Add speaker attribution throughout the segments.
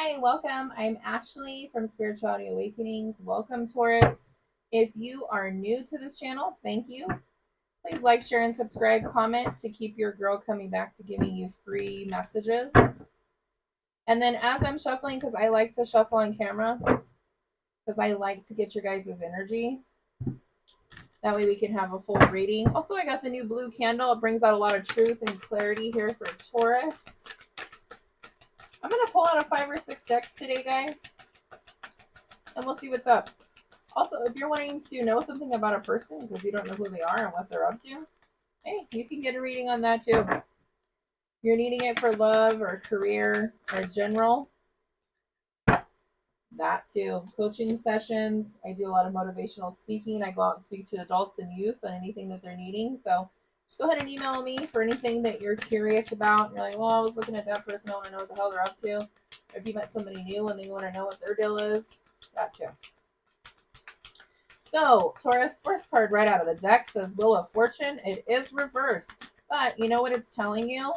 Speaker 1: Hi, welcome. I'm Ashley from Spirituality Awakenings. Welcome, Taurus. If you are new to this channel, thank you. Please like, share, and subscribe. Comment to keep your girl coming back to giving you free messages. And then as I'm shuffling, because I like to shuffle on camera, because I like to get your guys' energy. That way we can have a full reading. Also, I got the new blue candle. It brings out a lot of truth and clarity here for Taurus. I'm going to pull out a 5 or 6 decks today, guys. And we'll see what's up. Also, if you're wanting to know something about a person because you don't know who they are and what they're up to, hey, you can get a reading on that too. You're needing it for love or career or general, that too. Coaching sessions. I do a lot of motivational speaking. I go out and speak to adults and youth on anything that they're needing. So just go ahead and email me for anything that you're curious about. You're like, well, I was looking at that person. I want to know what the hell they're up to. Or if you met somebody new and they want to know what their deal is, that too. So, Taurus, first card right out of the deck says Wheel of Fortune. It is reversed, but you know what it's telling you?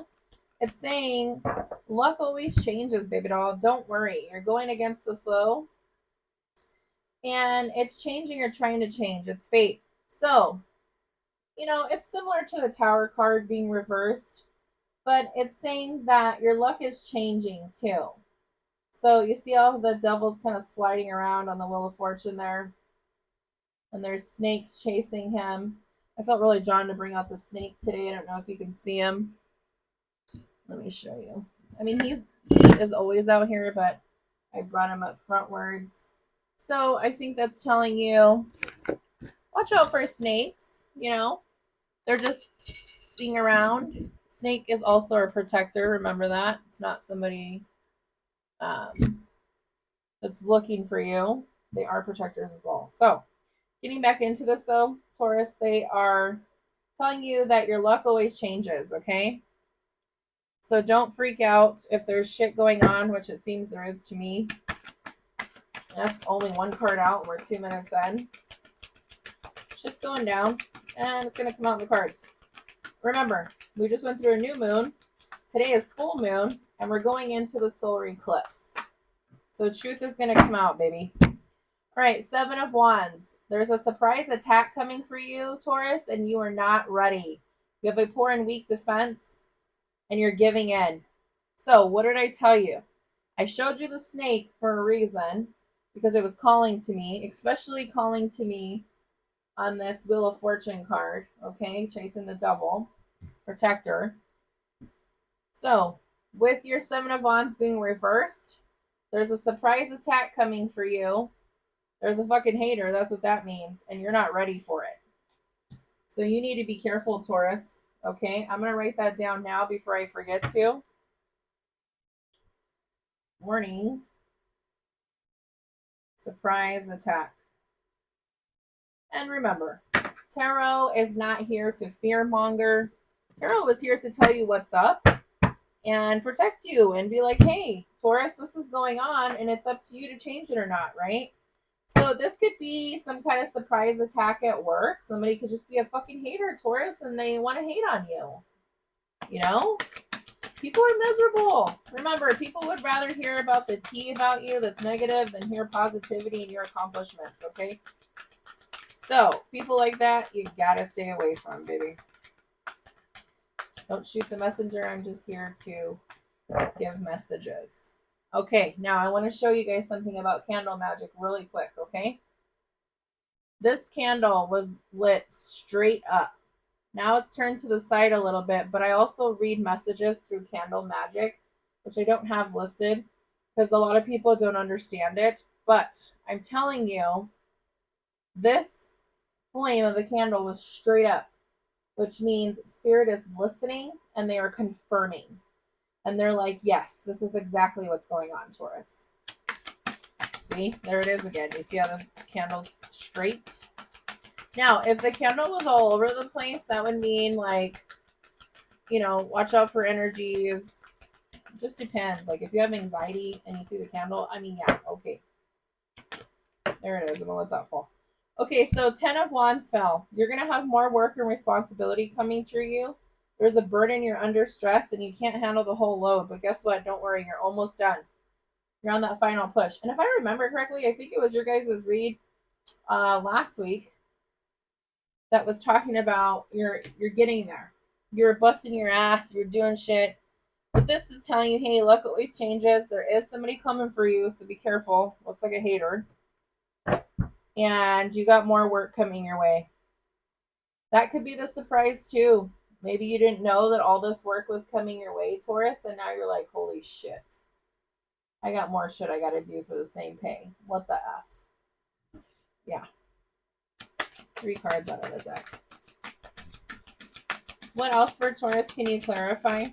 Speaker 1: It's saying luck always changes, baby doll. Don't worry. You're going against the flow, and it's changing or trying to change. It's fate. So, you know, it's similar to the Tower card being reversed, but it's saying that your luck is changing too. So, you see all the devils kind of sliding around on the Wheel of Fortune there? And there's snakes chasing him. I felt really drawn to bring out the snake today. I don't know if you can see him. Let me show you. I mean, he is always out here, but I brought him up frontwards. So I think that's telling you, watch out for snakes. You know, they're just sitting around. Snake is also a protector. Remember that. It's not somebody that's looking for you. They are protectors as well. So getting back into this though, Taurus, they are telling you that your luck always changes, okay? So don't freak out if there's shit going on, which it seems there is to me. That's only one card out. We're 2 minutes in. Shit's going down, and it's going to come out in the cards. Remember, we just went through a new moon. Today is full moon, and we're going into the solar eclipse. So truth is going to come out, baby. All right, 7 of Wands. There's a surprise attack coming for you, Taurus, and you are not ready. You have a poor and weak defense, and you're giving in. So what did I tell you? I showed you the snake for a reason, because it was calling to me, especially calling to me on this Wheel of Fortune card, okay? Chasing the devil, protector. So with your 7 of Wands being reversed, there's a surprise attack coming for you. There's a fucking hater. That's what that means. And you're not ready for it. So you need to be careful, Taurus. Okay? I'm going to write that down now before I forget to. Warning. Surprise attack. And remember, Tarot is not here to fearmonger. Tarot is here to tell you what's up and protect you and be like, hey, Taurus, this is going on and it's up to you to change it or not, right? So this could be some kind of surprise attack at work. Somebody could just be a fucking hater, Taurus, and they want to hate on you. You know? People are miserable. Remember, people would rather hear about the tea about you that's negative than hear positivity and your accomplishments, okay? So, people like that, you gotta stay away from, baby. Don't shoot the messenger. I'm just here to give messages. Okay, now I want to show you guys something about candle magic really quick, okay? This candle was lit straight up. Now it's turned to the side a little bit, but I also read messages through candle magic, which I don't have listed because a lot of people don't understand it. But I'm telling you, this flame of the candle was straight up, which means spirit is listening and they are confirming. And they're like, yes, this is exactly what's going on, Taurus. See, there it is again. You see how the candle's straight? Now, if the candle was all over the place, that would mean like, you know, watch out for energies. It just depends. Like if you have anxiety and you see the candle, I mean, yeah, okay. There it is. I'm gonna let that fall. Okay, so 10 of Wands fell. You're going to have more work and responsibility coming through you. There's a burden, you're under stress, and you can't handle the whole load. But guess what? Don't worry, you're almost done. You're on that final push. And if I remember correctly, I think it was your guys' read last week that was talking about you're getting there. You're busting your ass, you're doing shit. But this is telling you, hey, luck always changes. There is somebody coming for you, so be careful. Looks like a hater. And you got more work coming your way. That could be the surprise too. Maybe you didn't know that all this work was coming your way, Taurus, and now you're like, holy shit. I got more shit I gotta do for the same pay. What the F? Yeah. 3 cards out of the deck. What else for Taurus can you clarify?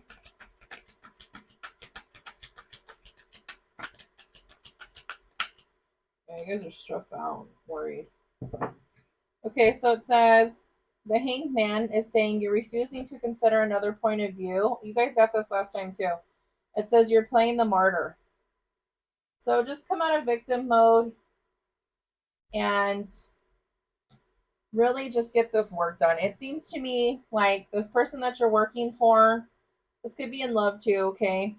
Speaker 1: Yeah, you guys are stressed out, worried. Okay, so it says the Hanged Man is saying you're refusing to consider another point of view. You guys got this last time too. It says you're playing the martyr. So just come out of victim mode and really just get this work done. It seems to me like this person that you're working for, this could be in love too, okay?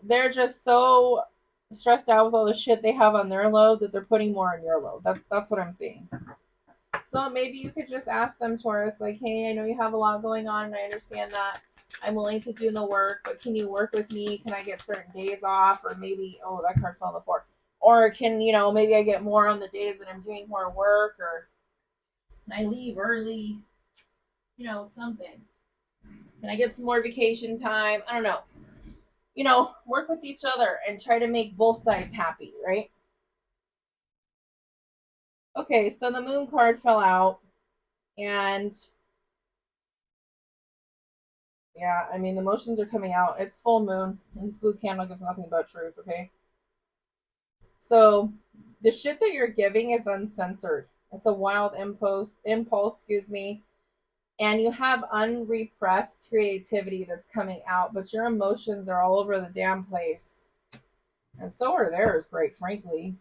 Speaker 1: They're just so stressed out with all the shit they have on their load that they're putting more on your load. That's what I'm seeing. So maybe you could just ask them, Taurus, like, hey, I know you have a lot going on and I understand that. I'm willing to do the work, but can you work with me? Can I get certain days off? Or maybe, oh, that card fell on the floor. Or can, maybe I get more on the days that I'm doing more work, or can I leave early? Something. Can I get some more vacation time? I don't know. Work with each other and try to make both sides happy, right? Okay, so the moon card fell out, and yeah, I mean, the emotions are coming out. It's full moon, and this blue candle gives nothing but truth, okay? So the shit that you're giving is uncensored. It's a wild impulse, excuse me. And you have unrepressed creativity that's coming out, but your emotions are all over the damn place. And so are theirs, quite frankly.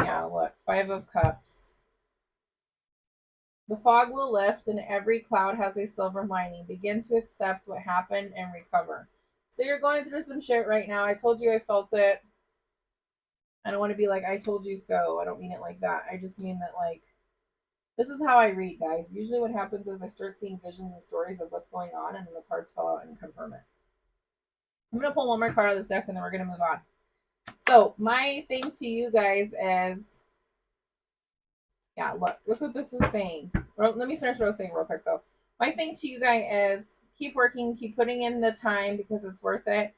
Speaker 1: Yeah, look, 5 of Cups. The fog will lift, and every cloud has a silver lining. Begin to accept what happened and recover. So you're going through some shit right now. I told you I felt it. I don't want to be like, I told you so. I don't mean it like that. I just mean that, like, this is how I read, guys. Usually what happens is I start seeing visions and stories of what's going on, and then the cards fall out and confirm it. I'm going to pull one more card out of this deck, and then we're going to move on. So my thing to you guys is, yeah, look what this is saying. Well, let me finish what I was saying real quick, though. My thing to you guys is keep working, keep putting in the time because it's worth it.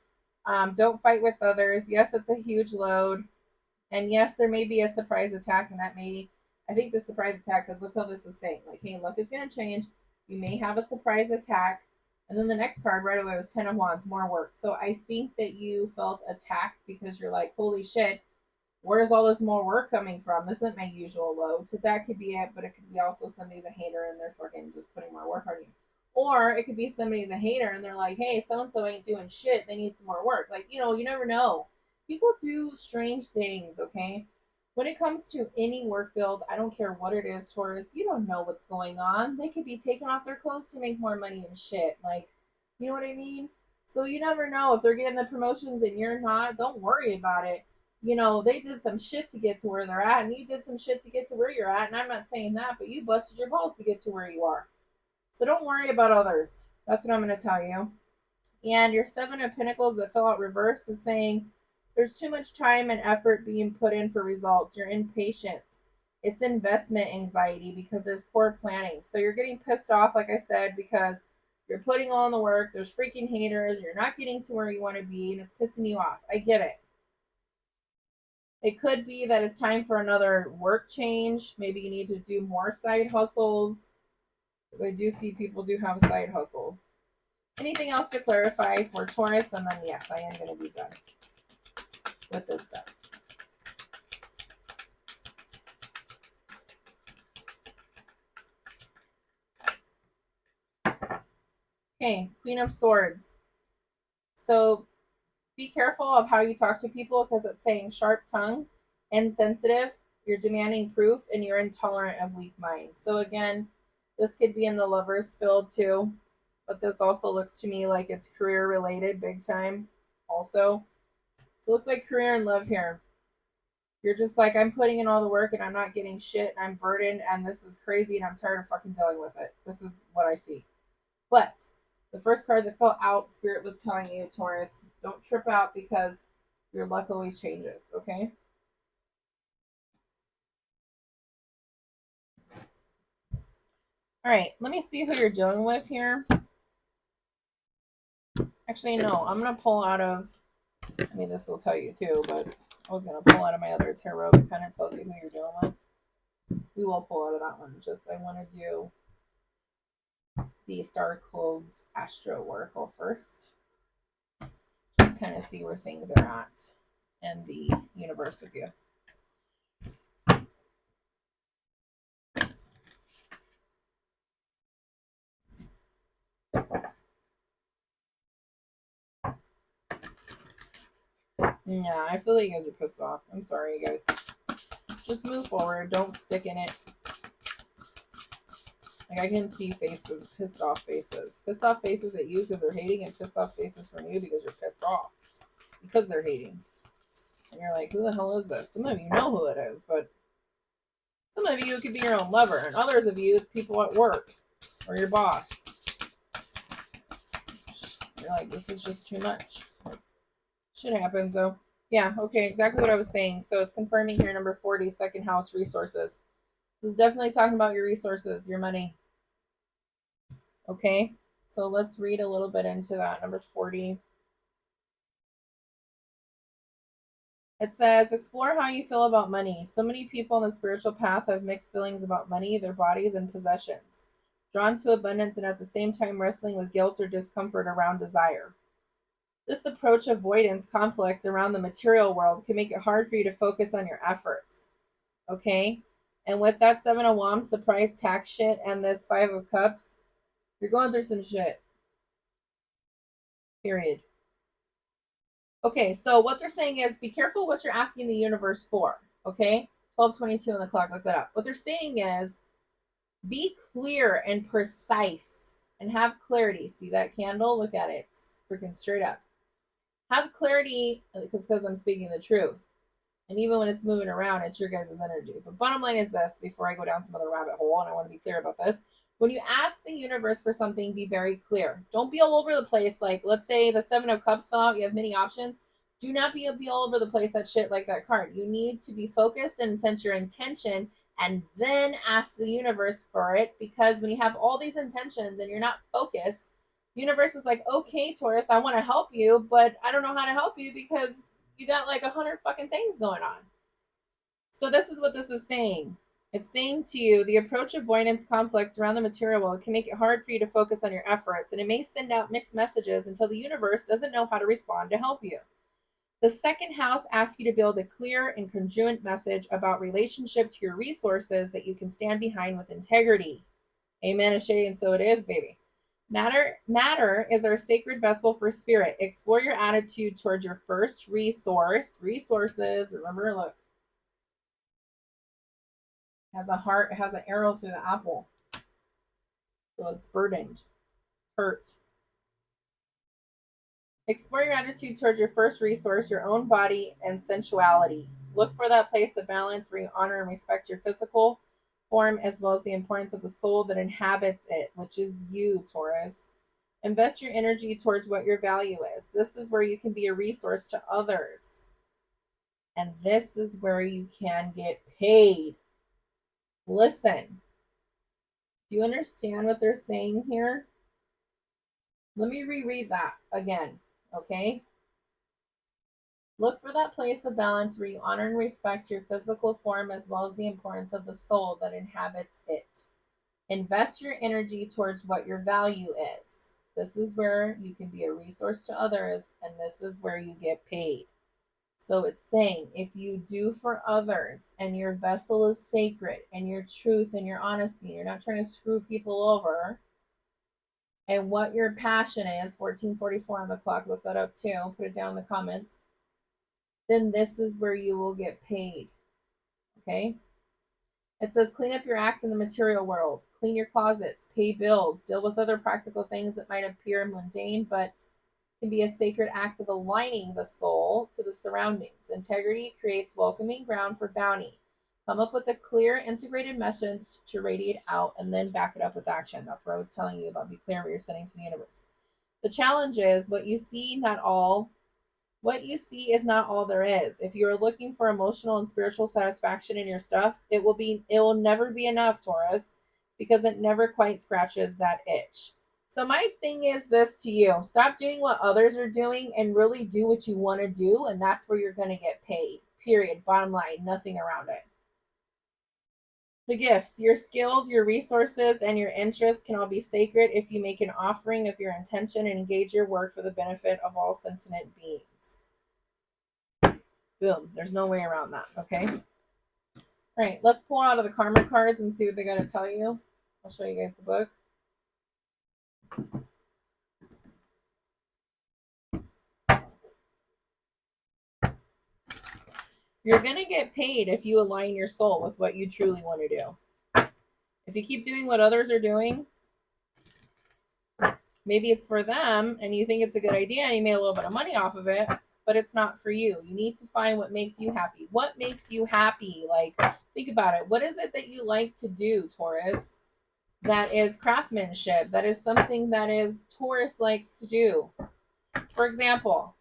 Speaker 1: Don't fight with others. Yes, it's a huge load. And yes, there may be a surprise attack, and I think the surprise attack, because look how this is saying, like, hey, luck is going to change. You may have a surprise attack. And then the next card right away was 10 of Wands, more work. So I think that you felt attacked because you're like, holy shit, where's all this more work coming from? This isn't my usual load. So that could be it, but it could be also somebody's a hater and they're fucking just putting more work on you. Or it could be somebody's a hater and they're like, hey, so and so ain't doing shit. They need some more work. Like, you never know. People do strange things, okay? When it comes to any work field, I don't care what it is, Taurus, you don't know what's going on. They could be taking off their clothes to make more money and shit. Like, you know what I mean? So you never know if they're getting the promotions and you're not. Don't worry about it. They did some shit to get to where they're at, and you did some shit to get to where you're at. And I'm not saying that, but you busted your balls to get to where you are. So don't worry about others. That's what I'm going to tell you. And your 7 of Pentacles that fell out reversed is saying there's too much time and effort being put in for results. You're impatient. It's investment anxiety because there's poor planning. So you're getting pissed off, like I said, because you're putting on the work. There's freaking haters. You're not getting to where you want to be, and it's pissing you off. I get it. It could be that it's time for another work change. Maybe you need to do more side hustles. Because I do see people do have side hustles. Anything else to clarify for Taurus? And then, yes, I am going to be done with this stuff. Okay, Queen of Swords. So be careful of how you talk to people because it's saying sharp tongue, insensitive, you're demanding proof, and you're intolerant of weak minds. So again, this could be in the Lover's field too. but this also looks to me like it's career related big time also. So it looks like career and love here. You're just like, I'm putting in all the work and I'm not getting shit and I'm burdened and this is crazy and I'm tired of fucking dealing with it. This is what I see. But the first card that fell out, Spirit was telling you, Taurus, don't trip out because your luck always changes, okay? All right, let me see who you're dealing with here. Actually, no, I'm going to pull out of, I mean, this will tell you too, but I was going to pull out of my other tarot that kind of tells you who you're dealing with. We will pull out of that one. Just, I want to do the Star Clothed Astro Oracle first. Just kind of see where things are at and the universe with you. Yeah, I feel like you guys are pissed off. I'm sorry, you guys. Just move forward. Don't stick in it. Like, I can see faces, pissed off faces. Pissed off faces at you because they're hating, and pissed off faces from you because you're pissed off. Because they're hating. And you're like, who the hell is this? Some of you know who it is, but some of you could be your own lover, and others of you, people at work, or your boss. You're like, this is just too much. Shit happens, though. Yeah, okay, exactly what I was saying. So it's confirming here, number 40, second house, resources. This is definitely talking about your resources, your money. Okay, so let's read a little bit into that. Number 40. It says, explore how you feel about money. So many people on the spiritual path have mixed feelings about money, their bodies, and possessions, drawn to abundance and at the same time wrestling with guilt or discomfort around desire. This approach avoidance conflict around the material world can make it hard for you to focus on your efforts. Okay? And with that Seven of Wands, surprise tax shit, and this Five of Cups, you're going through some shit. Period. Okay, so what they're saying is be careful what you're asking the universe for. Okay? 12:22 on the clock, look that up. What they're saying is be clear and precise and have clarity. See that candle? Look at it. It's freaking straight up. Have clarity because I'm speaking the truth. And even when it's moving around, it's your guys' energy. But bottom line is this, before I go down some other rabbit hole, and I want to be clear about this. When you ask the universe for something, be very clear. Don't be all over the place. Like, let's say the Seven of Cups fell out, you have many options. Do not be all over the place, that shit, like that card. You need to be focused and sense your intention and then ask the universe for it. Because when you have all these intentions and you're not focused, the universe is like, okay, Taurus, I want to help you, but I don't know how to help you because you got like 100 fucking things going on. So this is what this is saying. It's saying to you, the approach avoidance conflict around the material world can make it hard for you to focus on your efforts, and it may send out mixed messages until the universe doesn't know how to respond to help you. The second house asks you to build a clear and congruent message about relationship to your resources that you can stand behind with integrity. Amen, Ashe, and so it is, baby. Matter is our sacred vessel for spirit. Explore your attitude towards your first resources. Remember, look, has a heart, it has an arrow through the apple. So it's burdened, hurt. Explore your attitude towards your first resource, your own body and sensuality. Look for that place of balance where you honor and respect your physical form as well as the importance of the soul that inhabits it, which is you, Taurus. Invest your energy towards what your value is. This is where you can be a resource to others. And this is where you can get paid. Listen. Do you understand what they're saying here? Let me reread that again, okay? Look for that place of balance where you honor and respect your physical form as well as the importance of the soul that inhabits it. Invest your energy towards what your value is. This is where you can be a resource to others, and this is where you get paid. So it's saying if you do for others and your vessel is sacred and your truth and your honesty, you're not trying to screw people over, and what your passion is, 1444 on the clock, look that up too, put it down in the comments, then this is where you will get paid. Okay? It says clean up your act in the material world, clean your closets, pay bills, deal with other practical things that might appear mundane but can be a sacred act of aligning the soul to the surroundings. Integrity creates welcoming ground for bounty. Come up with a clear, integrated message to radiate out and then back it up with action. That's what I was telling you about. Be clear what you're sending to the universe. The challenge is what you see is not all there is. If you are looking for emotional and spiritual satisfaction in your stuff, it will never be enough, Taurus, because it never quite scratches that itch. So my thing is this to you. Stop doing what others are doing and really do what you want to do, and that's where you're going to get paid. Period. Bottom line, nothing around it. The gifts, your skills, your resources, and your interests can all be sacred if you make an offering of your intention and engage your work for the benefit of all sentient beings. Boom. There's no way around that. Okay. All right. Let's pull out of the karma cards and see what they got to tell you. I'll show you guys the book. You're going to get paid if you align your soul with what you truly want to do. If you keep doing what others are doing, maybe it's for them and you think it's a good idea and you made a little bit of money off of it, but it's not for you. You need to find what makes you happy. What makes you happy? Like, think about it. What is it that you like to do, Taurus? That is craftsmanship. That is something that is Taurus likes to do. For example,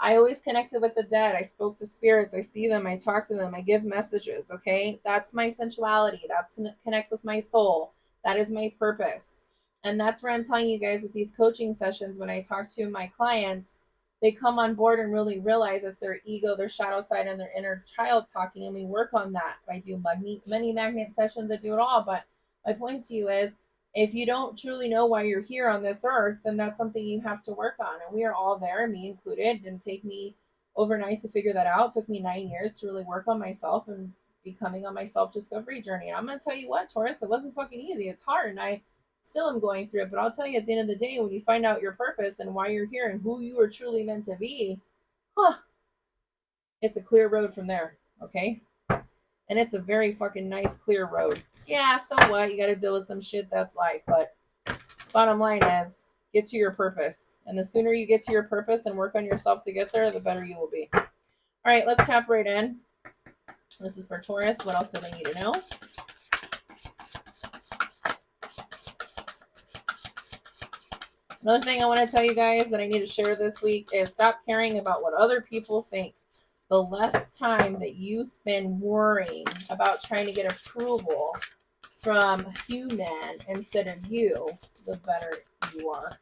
Speaker 1: I always connected with the dead. I spoke to spirits. I see them. I talk to them. I give messages. Okay. That's my sensuality. That connects with my soul. That is my purpose. And that's where I'm telling you guys with these coaching sessions, when I talk to my clients, they come on board and really realize it's their ego, their shadow side, and their inner child talking. And we work on that. I do many magnet sessions. I do it all. But my point to you is, if you don't truly know why you're here on this earth, then that's something you have to work on. And we are all there, me included. It didn't take me overnight to figure that out. It took me 9 years to really work on myself and becoming on my self-discovery journey. And I'm going to tell you what, Taurus, it wasn't fucking easy. It's hard. And I still am going through it. But I'll tell you, at the end of the day, when you find out your purpose and why you're here and who you are truly meant to be, it's a clear road from there. Okay? And it's a very fucking nice, clear road. Yeah, so what? You got to deal with some shit. That's life. But bottom line is, get to your purpose. And the sooner you get to your purpose and work on yourself to get there, the better you will be. All right, let's tap right in. This is for Taurus. What else do they need to know? Another thing I want to tell you guys that I need to share this week is stop caring about what other people think. The less time that you spend worrying about trying to get approval from human instead of you, the better you are.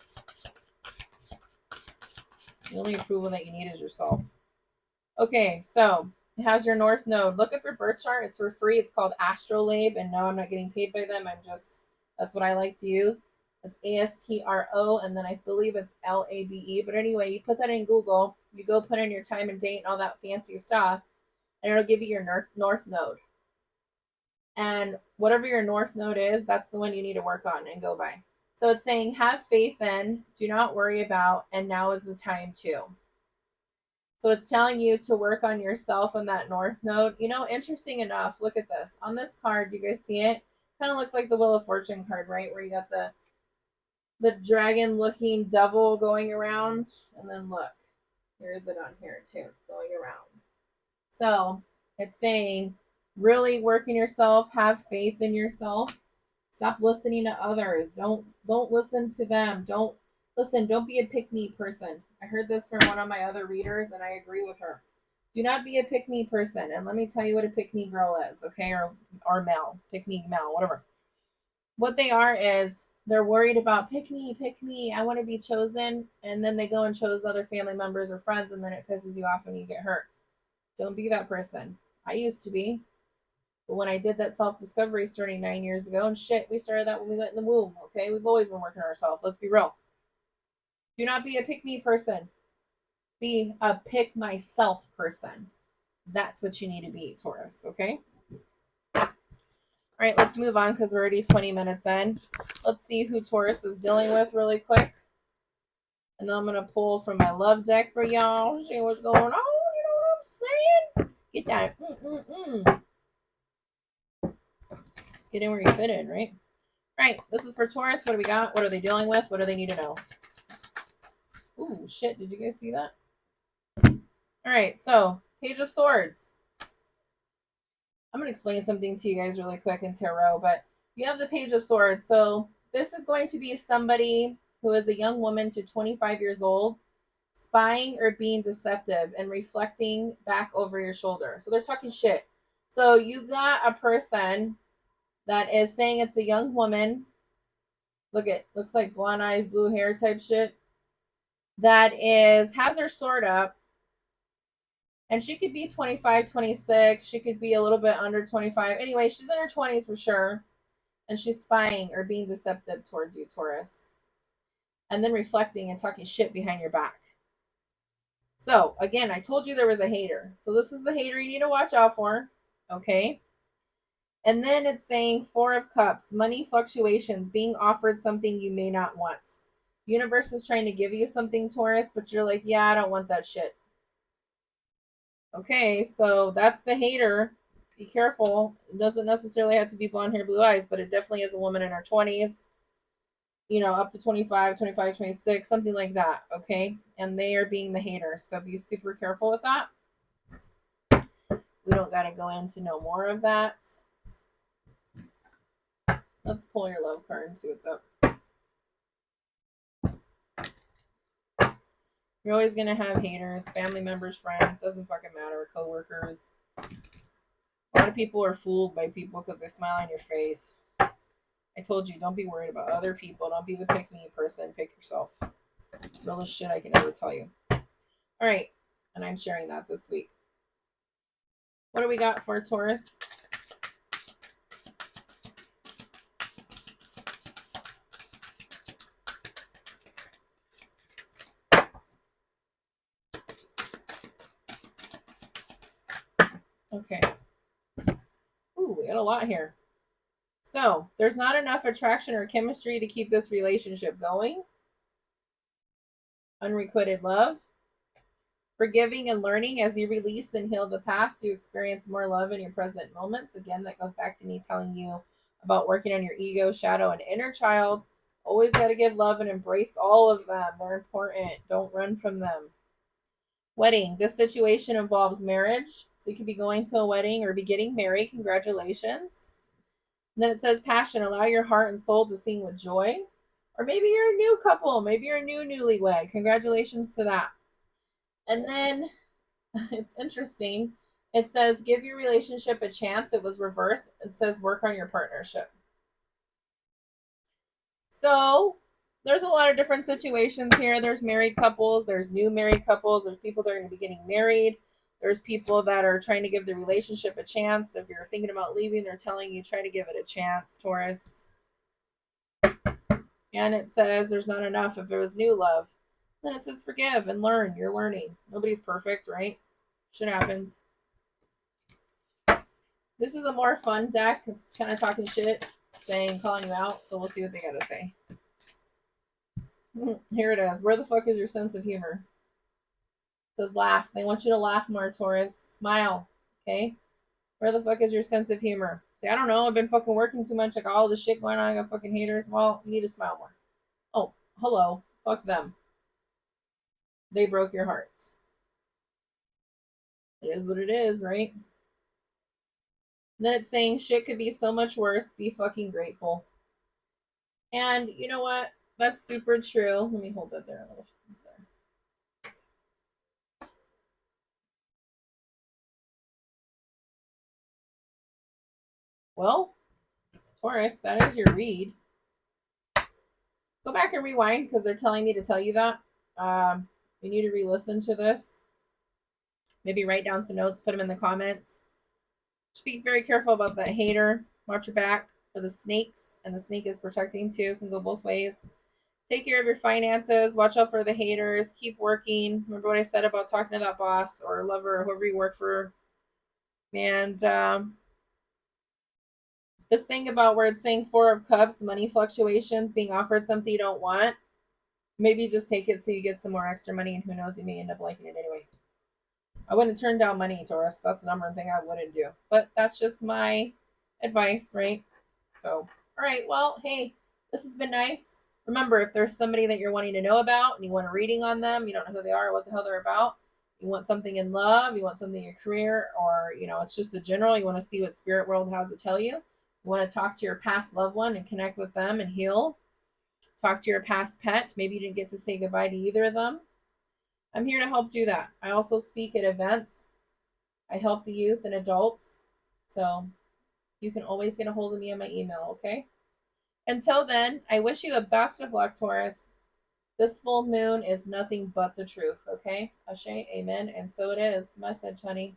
Speaker 1: The only approval that you need is yourself. Okay, so it has your North Node. Look up your birth chart. It's for free. It's called Astrolabe, and no, I'm not getting paid by them. That's what I like to use. It's ASTRO, and then I believe it's LABE. But anyway, you put that in Google. You go put in your time and date and all that fancy stuff, and it'll give you your North Node. And whatever your North Node is, that's the one you need to work on and go by. So it's saying, have faith in, do not worry about, and now is the time to. So it's telling you to work on yourself on that North Node. You know, interesting enough, look at this. On this card, do you guys see it? Kind of looks like the Wheel of Fortune card, right? Where you got the dragon-looking devil going around. And then look, here is it on here too. It's going around. So it's saying, really work in yourself, have faith in yourself. Stop listening to others. Don't listen to them. Don't be a pick-me person. I heard this from one of my other readers, and I agree with her. Do not be a pick-me person. And let me tell you what a pick-me girl is, okay? Or male. Pick-me male, whatever. What they are is they're worried about pick me, I want to be chosen. And then they go and choose other family members or friends, and then it pisses you off and you get hurt. Don't be that person. I used to be. But when I did that self-discovery starting 9 years ago, and shit, we started that when we went in the womb, okay? We've always been working on ourselves. Let's be real. Do not be a pick-me person. Be a pick-myself person. That's what you need to be, Taurus, okay? All right, let's move on because we're already 20 minutes in. Let's see who Taurus is dealing with really quick. And then I'm going to pull from my love deck for y'all. See what's going on. You know what I'm saying? Get that. Get in where you fit in, right? All right, this is for Taurus. What do we got? What are they dealing with? What do they need to know? Ooh, shit. Did you guys see that? All right, so Page of Swords. I'm going to explain something to you guys really quick in tarot, but you have the Page of Swords. So this is going to be somebody who is a young woman to 25 years old, spying or being deceptive and reflecting back over your shoulder. So they're talking shit. So you got a person that is saying it's a young woman. Look, it looks like blonde eyes, blue hair type shit. That has her sword up. And she could be 25, 26. She could be a little bit under 25. Anyway, she's in her 20s for sure. And she's spying or being deceptive towards you, Taurus. And then reflecting and talking shit behind your back. So, again, I told you there was a hater. So this is the hater you need to watch out for. Okay? And then it's saying Four of Cups, money fluctuations, being offered something you may not want. The universe is trying to give you something, Taurus, but you're like, yeah, I don't want that shit. Okay, so that's the hater. Be careful. It doesn't necessarily have to be blonde hair, blue eyes, but it definitely is a woman in her 20s, up to 25, 25, 26, something like that. Okay, and they are being the hater. So be super careful with that. We don't got to go into no more of that. Let's pull your love card and see what's up. You're always going to have haters, family members, friends, doesn't fucking matter, coworkers. A lot of people are fooled by people because they smile on your face. I told you, don't be worried about other people. Don't be the pick-me person. Pick yourself. Realest shit I can ever tell you. All right, and I'm sharing that this week. What do we got for Taurus? Okay. Ooh, we got a lot here. So, there's not enough attraction or chemistry to keep this relationship going. Unrequited love. Forgiving and learning as you release and heal the past, you experience more love in your present moments. Again, that goes back to me telling you about working on your ego, shadow, and inner child. Always got to give love and embrace all of them. They're important. Don't run from them. Wedding. This situation involves marriage. So you could be going to a wedding or be getting married. Congratulations. And then it says passion. Allow your heart and soul to sing with joy. Or maybe you're a new couple. Maybe you're a newlywed. Congratulations to that. And then it's interesting. It says give your relationship a chance. It was reversed. It says work on your partnership. So there's a lot of different situations here. There's married couples, there's new married couples, there's people that are going to be getting married, there's people that are trying to give the relationship a chance. If you're thinking about leaving, they're telling you try to give it a chance, Taurus. And it says there's not enough if it was new love. Then it says forgive and learn. You're learning. Nobody's perfect, right? Shit happens. This is a more fun deck. It's kind of talking shit, calling you out. So we'll see what they got to say. Here it is. Where the fuck is your sense of humor? It says laugh. They want you to laugh more, Taurus. Smile. Okay? Where the fuck is your sense of humor? Say, I don't know. I've been fucking working too much. I got all this shit going on. I got fucking haters. Well, you need to smile more. Oh, hello. Fuck them. They broke your heart. It is what it is, right? And then it's saying shit could be so much worse. Be fucking grateful. And you know what? That's super true. Let me hold that there a little there. Well, Taurus, that is your read. Go back and rewind because they're telling me to tell you that. You need to re-listen to this. Maybe write down some notes, put them in the comments. Just be very careful about that hater. Watch your back for the snakes, and the snake is protecting too. Can go both ways. Take care of your finances. Watch out for the haters. Keep working. Remember what I said about talking to that boss or lover or whoever you work for. And this thing about where it's saying Four of Cups, money fluctuations, being offered something you don't want. Maybe just take it so you get some more extra money, and who knows, you may end up liking it anyway. I wouldn't turn down money, Taurus. That's the number one thing I wouldn't do. But that's just my advice, right? So, all right, well, hey, this has been nice. Remember, if there's somebody that you're wanting to know about and you want a reading on them, you don't know who they are or what the hell they're about, you want something in love, you want something in your career, or, it's just a general, you want to see what spirit world has to tell you. You want to talk to your past loved one and connect with them and heal. Talk to your past pet. Maybe you didn't get to say goodbye to either of them. I'm here to help do that. I also speak at events. I help the youth and adults. So you can always get a hold of me on my email, okay? Until then, I wish you the best of luck, Taurus. This full moon is nothing but the truth, okay? Ashe, amen, and so it is. Message, honey.